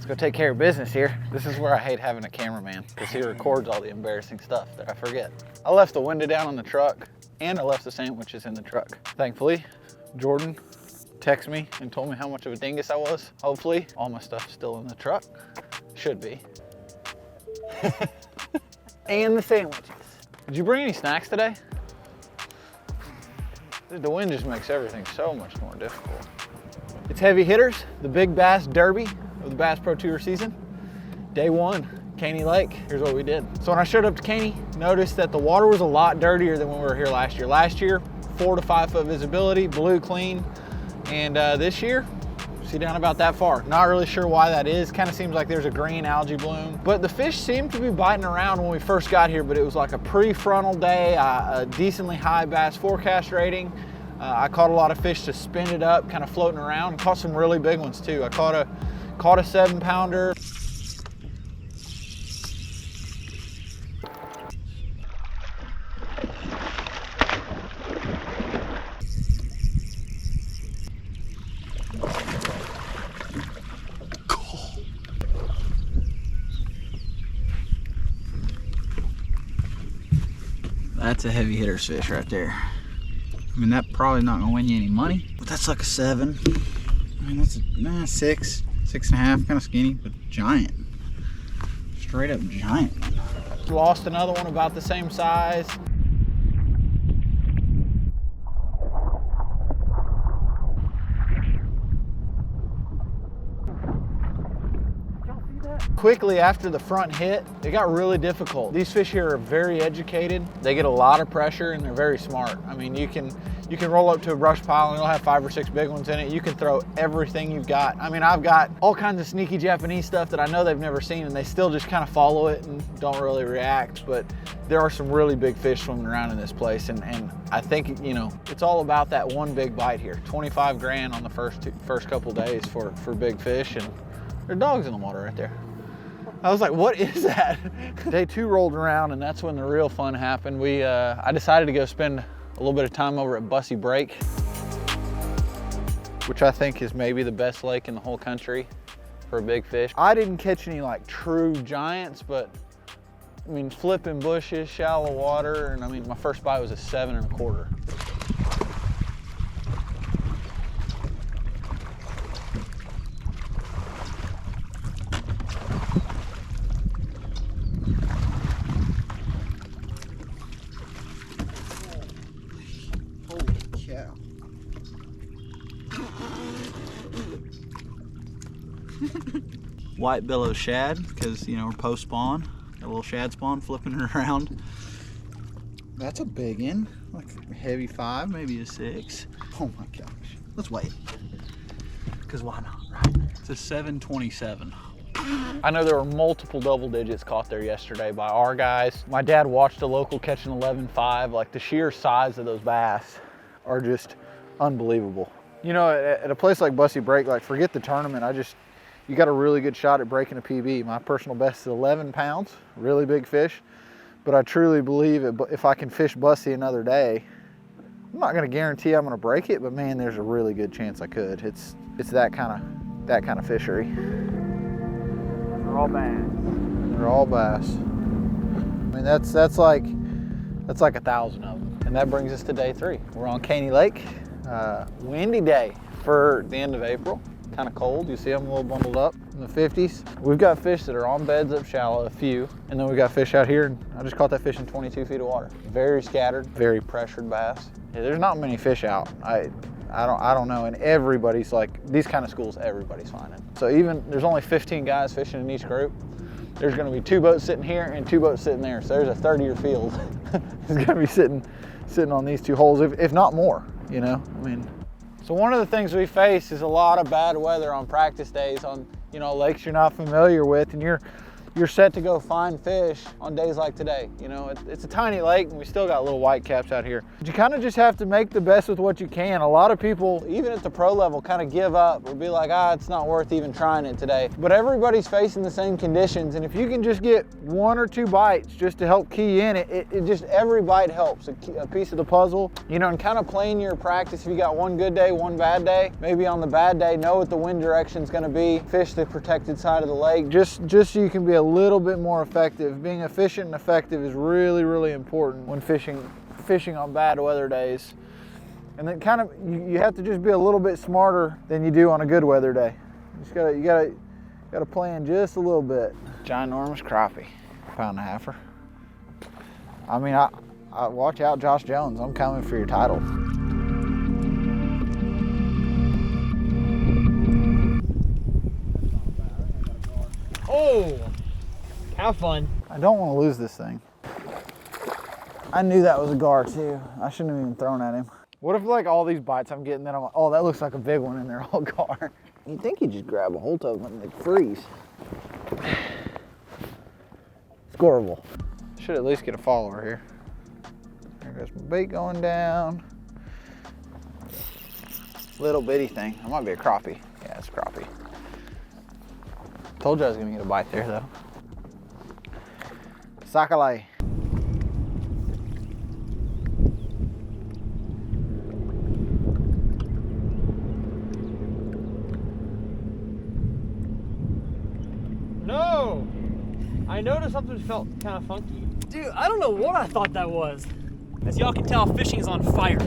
Let's go take care of business here. This is where I hate having a cameraman because he records all the embarrassing stuff that I forget. I left the window down on the truck and I left the sandwiches in the truck. Thankfully, Jordan texted me and told me how much of a dingus I was. Hopefully, all my stuff's still in the truck. Should be. And the sandwiches. Did you bring any snacks today? The wind just makes everything so much more difficult. It's Heavy Hitters, the Big Bass Derby of the Bass Pro Tour season. Day one, Caney Lake. Here's what we did. So when I showed up to Caney, noticed that the water was a lot dirtier than when we were here last year. Last year, 4 to 5 foot visibility, blue clean. And this year, see down about that far. Not really sure why that is. Kind of seems like there's a green algae bloom. But the fish seemed to be biting around when we first got here, but it was like a pre-frontal day, a decently high bass forecast rating. I caught a lot of fish suspended up, kind of floating around, and caught some really big ones too. I caught a 7-pounder. That's a Heavy Hitters fish right there. I mean, that probably not gonna win you any money, but that's like a 7. I mean, that's a 6, 6.5, kind of skinny, but giant. Straight up giant. Lost another one about the same size. Quickly after the front hit, it got really difficult. These fish here are very educated. They get a lot of pressure and they're very smart. I mean, you can roll up to a brush pile and it'll have 5 or 6 big ones in it. You can throw everything you've got. I mean, I've got all kinds of sneaky Japanese stuff that I know they've never seen and they still just kind of follow it and don't really react. But there are some really big fish swimming around in this place. And I think, you know, it's all about that one big bite here. 25 grand on the first couple days for big fish, and there are dogs in the water right there. I was like, what is that? Day 2 rolled around and that's when the real fun happened. I decided to go spend a little bit of time over at Bussy Break, which I think is maybe the best lake in the whole country for a big fish. I didn't catch any like true giants, but I mean, flipping bushes, shallow water, and I mean, my first bite was a 7 1/4. White billow shad, because you know we're post spawn. Got a little shad spawn flipping it around. That's a big one, like a heavy 5, maybe a 6. Oh my gosh. Let's wait. Because why not, right? It's a 7.27. I know there were multiple double digits caught there yesterday by our guys. My dad watched a local catch an 11.5. Like the sheer size of those bass are just unbelievable. You know, at a place like Bussy Break, like forget the tournament, you got a really good shot at breaking a PB. My personal best is 11 pounds, really big fish. But I truly believe if I can fish Bussy another day, I'm not gonna guarantee I'm gonna break it, but man, there's a really good chance I could. It's that kind of fishery. They're all bass. They're all bass. I mean, that's like 1,000 of them. And that brings us to day 3. We're on Caney Lake. Windy day for the end of April. Kind of cold. You see them a little bundled up in the 50s. We've got fish that are on beds up shallow, a few, and then we got fish out here, and I just caught that fish in 22 feet of water. Very scattered, very pressured bass. Yeah, there's not many fish out. I don't know, and everybody's like, these kind of schools, everybody's finding. So even, there's only 15 guys fishing in each group. There's gonna be 2 boats sitting here and 2 boats sitting there. So there's a 30-year field. It's gonna be sitting on these 2 holes, if not more, you know, I mean. So one of the things we face is a lot of bad weather on practice days on, you know, lakes you're not familiar with, and you're you're set to go find fish on days like today. You know, it's a tiny lake and we still got little white caps out here. But you kind of just have to make the best with what you can. A lot of people, even at the pro level, kind of give up or be like, it's not worth even trying it today. But everybody's facing the same conditions. And if you can just get 1 or 2 bites just to help key in, it just, every bite helps, a piece of the puzzle. You know, and kind of playing your practice. If you got 1 good day, 1 bad day, maybe on the bad day, know what the wind direction is going to be, fish the protected side of the lake, just so you can be a little bit more effective. Being efficient and effective is really, really important when fishing on bad weather days. And then kind of, you have to just be a little bit smarter than you do on a good weather day. You gotta plan just a little bit. Ginormous crappie, 1.5 pound. I mean, I watch out, Josh Jones. I'm coming for your title. Oh, have fun. I don't want to lose this thing. I knew that was a gar too. I shouldn't have even thrown at him. What if like all these bites I'm getting, then I'm like, oh, that looks like a big one and they're all gar. You'd think you just grab a hold of them and they freeze. Scoreable. Should at least get a follower here. There goes my bait going down. Little bitty thing. It might be a crappie. Yeah, it's a crappie. Told you I was gonna get a bite there though. Sakale. No! I noticed something felt kind of funky. Dude, I don't know what I thought that was. As y'all can tell, fishing is on fire.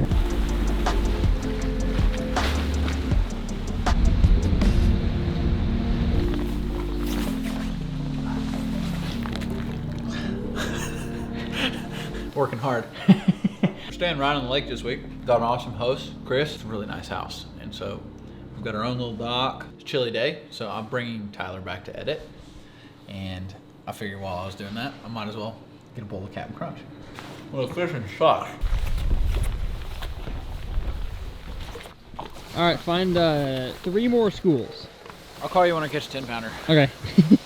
Working hard. We're staying right on the lake this week. Got an awesome host, Chris. It's a really nice house. And so we've got our own little dock. It's a chilly day, so I'm bringing Tyler back to edit. And I figured while I was doing that, I might as well get a bowl of Captain Crunch. Well, the fishing sucks. All right, find 3 more schools. I'll call you when I catch a 10-pounder. Okay.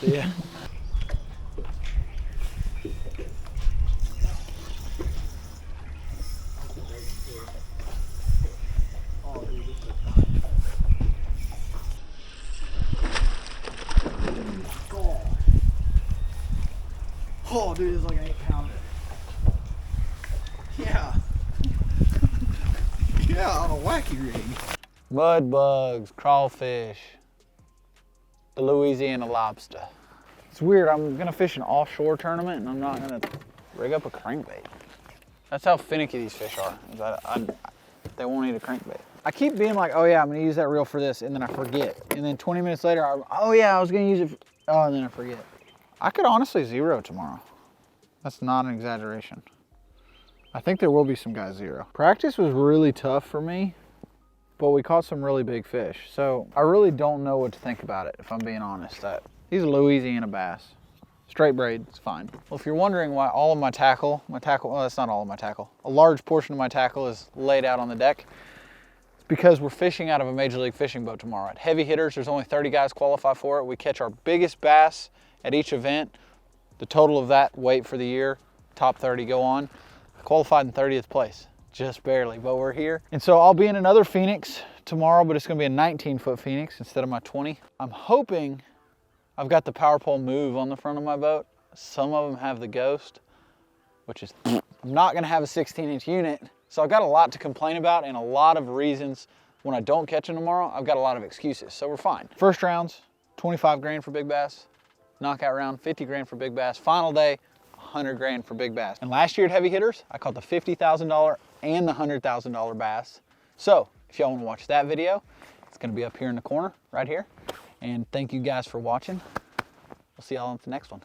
See ya. Oh, dude, it's like an 8-pounder. Yeah. Yeah, on a wacky rig. Mud bugs, crawfish, the Louisiana lobster. It's weird, I'm gonna fish an offshore tournament and I'm not gonna rig up a crankbait. That's how finicky these fish are. They won't eat a crankbait. I keep being like, oh yeah, I'm gonna use that reel for this, and then I forget. And then 20 minutes later, oh yeah, I was gonna use it, and then I forget. I could honestly zero tomorrow. That's not an exaggeration. I think there will be some guys zero. Practice was really tough for me, but we caught some really big fish. So I really don't know what to think about it, if I'm being honest. These are Louisiana bass. Straight braid, it's fine. Well, if you're wondering why all of my tackle, well, that's not all of my tackle. A large portion of my tackle is laid out on the deck. It's because we're fishing out of a Major League Fishing boat tomorrow. At Heavy Hitters, there's only 30 guys qualify for it. We catch our biggest bass at each event. The total of that weight for the year, top 30 go on. I qualified in 30th place, just barely, but we're here. And so I'll be in another Phoenix tomorrow, but it's gonna be a 19-foot Phoenix instead of my 20. I'm hoping I've got the power pole move on the front of my boat. Some of them have the ghost, which is, I'm not gonna have a 16-inch unit. So I've got a lot to complain about and a lot of reasons when I don't catch them tomorrow. I've got a lot of excuses, so we're fine. First round's 25 grand for big bass. Knockout round, 50 grand for big bass. Final day, 100 grand for big bass. And last year at Heavy Hitters, I caught the $50,000 and the $100,000 bass. So if y'all wanna watch that video, it's gonna be up here in the corner, right here. And thank you guys for watching. We'll see y'all on the next one.